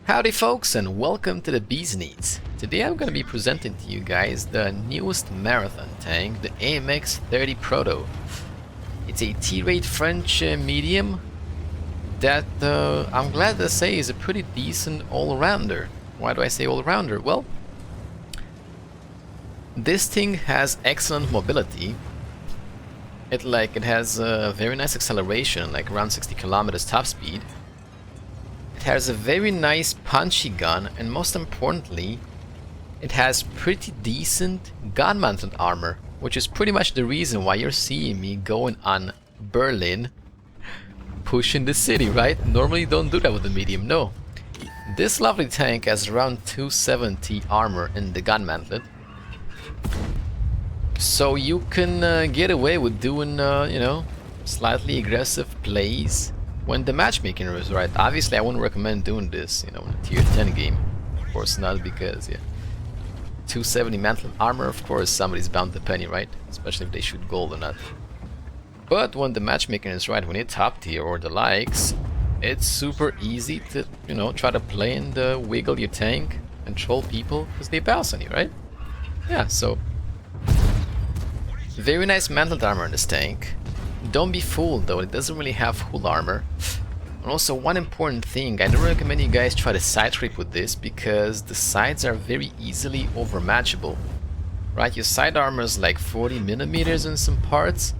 Howdy folks, and welcome to the Bee's Knees. Today I'm going to be presenting to you guys the newest marathon tank, the AMX 30 Proto. It's a T-rate French medium that I'm glad to say is a pretty decent all-rounder. Why do I say all-rounder? Well, this thing has excellent mobility. It has a very nice acceleration, like around 60 kilometers top speed. It has a very nice punchy gun, and most importantly, it has pretty decent gun-mounted armor, which is pretty much the reason why you're seeing me going on Berlin, pushing the city, right? Normally you don't do that with the medium, no. This lovely tank has around 270 armor in the gun-mantlet, so you can get away with doing, slightly aggressive plays when the matchmaking is right. Obviously, I wouldn't recommend doing this, in a tier 10 game. Of course not, because, 270 mantle armor, of course, somebody's bound to penny, right? Especially if they shoot gold or not. But when the matchmaking is right, when you're top tier or the likes, it's super easy to, try to play and wiggle your tank and troll people because they bounce on you, right? Yeah, so very nice mantled armor in this tank. Don't be fooled though, it doesn't really have full armor. And also one important thing, I don't recommend you guys try to side trip with this because the sides are very easily overmatchable. Right, your side armor is like 40 millimeters in some parts,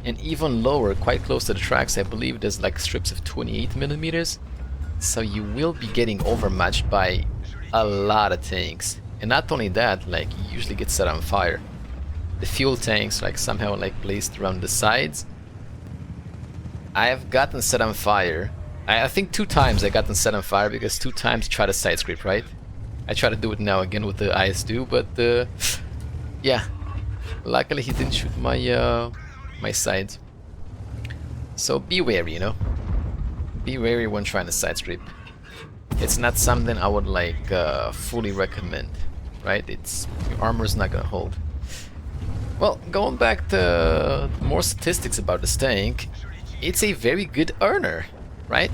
and even lower, quite close to the tracks, I believe there's like strips of 28 millimeters. So you will be getting overmatched by a lot of tanks. And not only that, you usually get set on fire. The fuel tanks somehow placed around the sides. I have gotten set on fire. I think 2 times I gotten set on fire because 2 times I tried to side scrape, right? I try to do it now again with the IS-2, but yeah. Luckily he didn't shoot my my sides. So be wary, Be wary when trying to side scrape. It's not something I would fully recommend, right? Your armor's not gonna hold. Well, going back to more statistics about this tank, it's a very good earner, right?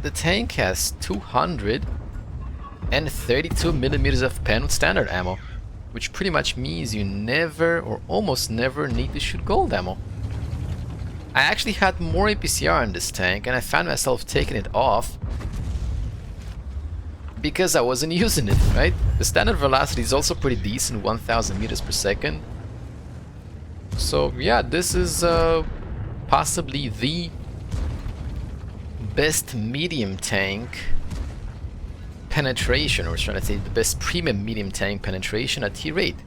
The tank has 232 millimeters of pen with standard ammo, which pretty much means you never or almost never need to shoot gold ammo. I actually had more APCR in this tank, and I found myself taking it off because I wasn't using it, right? The standard velocity is also pretty decent, 1000 meters per second. So yeah, this is possibly the best medium tank penetration, or trying to say the best premium medium tank penetration at T-rate.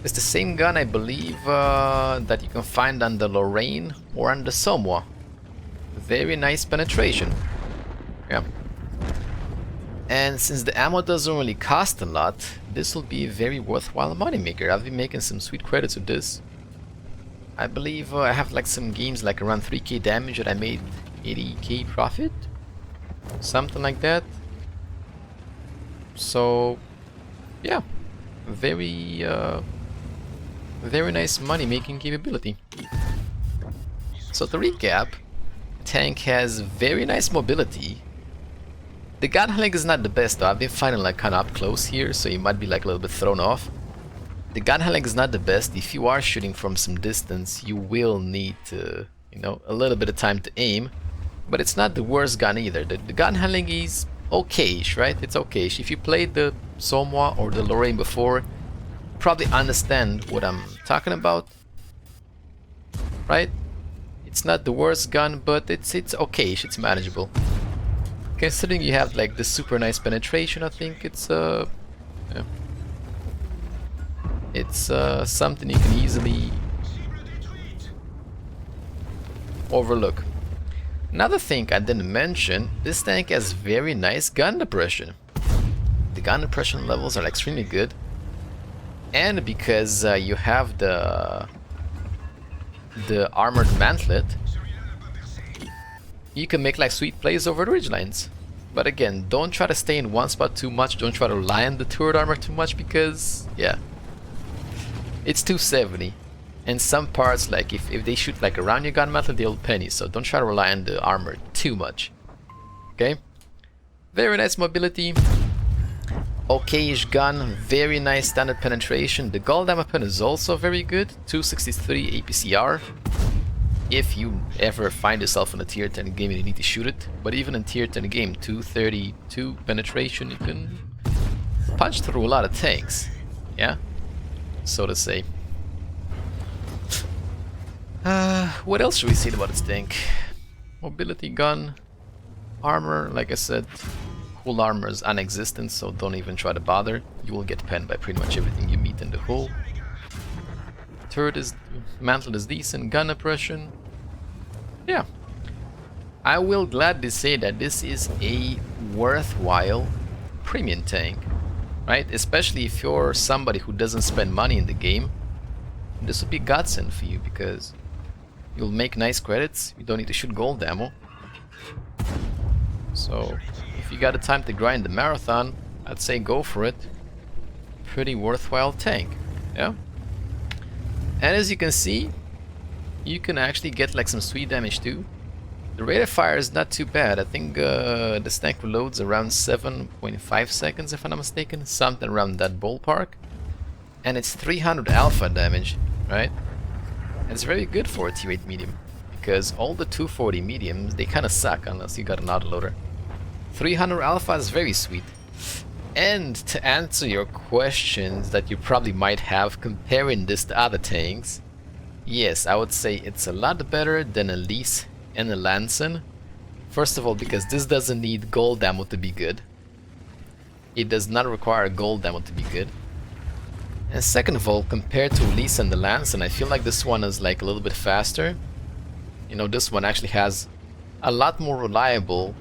It's the same gun, I believe, that you can find on the Lorraine or on the Somois. Very nice penetration. Yeah. And since the ammo doesn't really cost a lot, this will be a very worthwhile moneymaker. I've been making some sweet credits with this. I believe I have some games around 3k damage that I made 80k profit, something like that. So yeah, very nice money making capability. So to recap, the tank has very nice mobility. The gun handling is not the best though. I've been fighting kind of up close here, so you might be a little bit thrown off. The gun handling is not the best. If you are shooting from some distance, you will need to, a little bit of time to aim. But it's not the worst gun either. The gun handling is okayish, right? It's okayish. If you played the Somois or the Lorraine before, you probably understand what I'm talking about, right? It's not the worst gun, but it's okayish. It's manageable. Considering you have the super nice penetration, I think it's yeah. It's something you can easily overlook. Another thing I didn't mention, this tank has very nice gun depression. The gun depression levels are extremely good. And because you have the armored mantlet, you can make sweet plays over the ridgelines. But again, don't try to stay in one spot too much, don't try to rely on the turret armor too much because, yeah. It's 270, and some parts, if they shoot around your gun method, they'll penny, so don't try to rely on the armor too much. Okay? Very nice mobility. Okay-ish gun, very nice standard penetration. The gold weapon is also very good, 263 APCR. If you ever find yourself in a tier 10 game and you need to shoot it, but even in tier 10 game, 232 penetration, you can punch through a lot of tanks, yeah, so to say. What else should we say about this tank? Mobility gun, armor, like I said, hull armor is non-existent, so don't even try to bother. You will get penned by pretty much everything you meet in the hull. Turret is, mantle is decent, gun oppression. Yeah. I will gladly say that this is a worthwhile premium tank, right? Especially if you're somebody who doesn't spend money in the game. This will be godsend for you because you'll make nice credits, you don't need to shoot gold ammo. So, if you got the time to grind the marathon, I'd say go for it. Pretty worthwhile tank, yeah? And as you can see, you can actually get like some sweet damage too. The rate of fire is not too bad. I think this tank reloads around 7.5 seconds if I'm not mistaken, something around that ballpark. And it's 300 alpha damage, right? And it's very good for a tier 8 medium, because all the 240 mediums, they kind of suck unless you got an autoloader. 300 alpha is very sweet. And to answer your questions that you probably might have comparing this to other tanks, yes, I would say it's a lot better than a Elise and a Lansen. First of all, because this doesn't need gold ammo to be good. It does not require gold ammo to be good. And second of all, compared to Elise and the Lansen, I feel like this one is like a little bit faster. You know, this one actually has a lot more reliable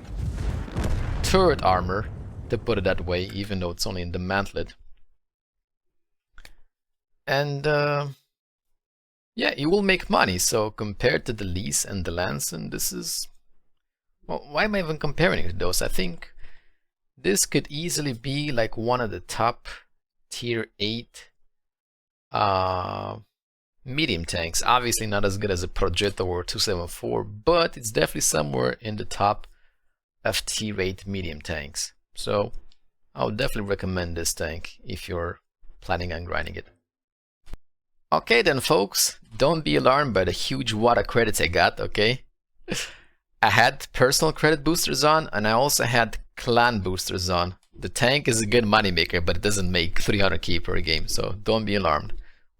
turret armor, to put it that way, even though it's only in the mantlet. And yeah, you will make money. So compared to the Elise and the Lansen, this is, well, why am I even comparing it to those? I think this could easily be like one of the top tier 8 medium tanks. Obviously not as good as a Progetto or 274, but it's definitely somewhere in the top of tier 8 medium tanks. So I would definitely recommend this tank if you're planning on grinding it. Okay then folks, don't be alarmed by the huge wad of credits I got, okay? I had personal credit boosters on, and I also had clan boosters on. The tank is a good moneymaker, but it doesn't make 300k per game, so don't be alarmed.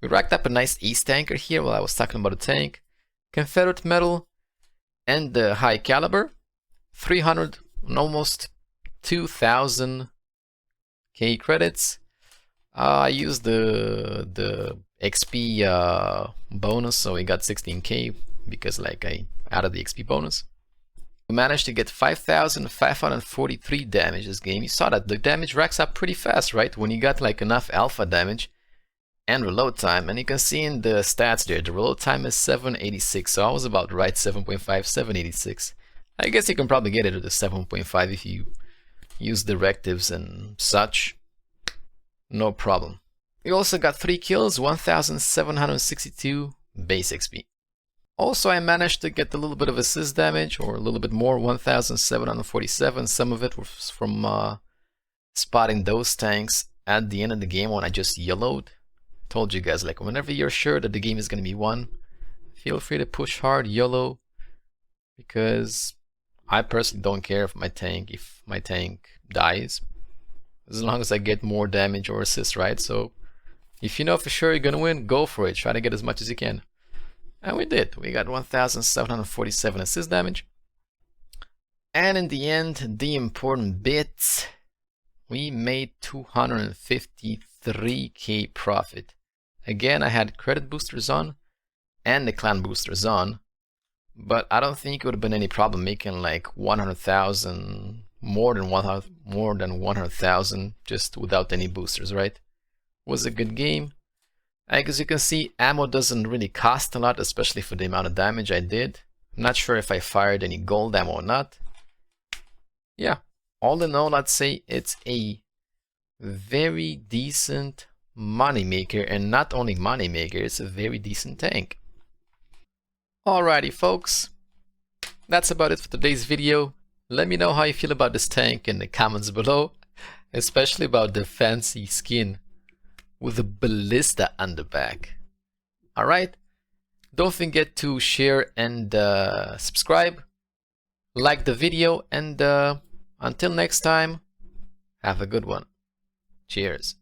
We racked up a nice East tanker here while I was talking about the tank. Confederate metal and the high caliber. 300 and almost 2000k credits. I used the XP bonus, so we got 16k because like I added the XP bonus. We managed to get 5,543 damage this game. You saw that the damage racks up pretty fast, right? When you got like enough alpha damage and reload time, and you can see in the stats there, the reload time is 786, so I was about right, 7.5, 786. I guess you can probably get it to the 7.5 if you use directives and such. No problem. We also got 3 kills, 1,762 base XP. Also, I managed to get a little bit of assist damage, or a little bit more, 1,747. Some of it was from spotting those tanks at the end of the game when I just yellowed. Told you guys, like, whenever you're sure that the game is going to be won, feel free to push hard, YOLO, because I personally don't care if my tank dies, as long as I get more damage or assist, right? So if you know for sure you're gonna win, go for it. Try to get as much as you can. And we did. We got 1,747 assist damage. And in the end, the important bits, we made 253k profit. Again, I had credit boosters on and the clan boosters on, but I don't think it would have been any problem making like 100,000, more than 100,000 just without any boosters, right? Was a good game. As you can see, ammo doesn't really cost a lot, especially for the amount of damage I did. I'm not sure if I fired any gold ammo or not. Yeah, all in all, I'd say it's a very decent moneymaker, and not only moneymaker, it's a very decent tank. Alrighty folks, that's about it for today's video. Let me know how you feel about this tank in the comments below, especially about the fancy skin with a ballista on the back. Alright, don't forget to share and subscribe, like the video, and until next time, have a good one. Cheers.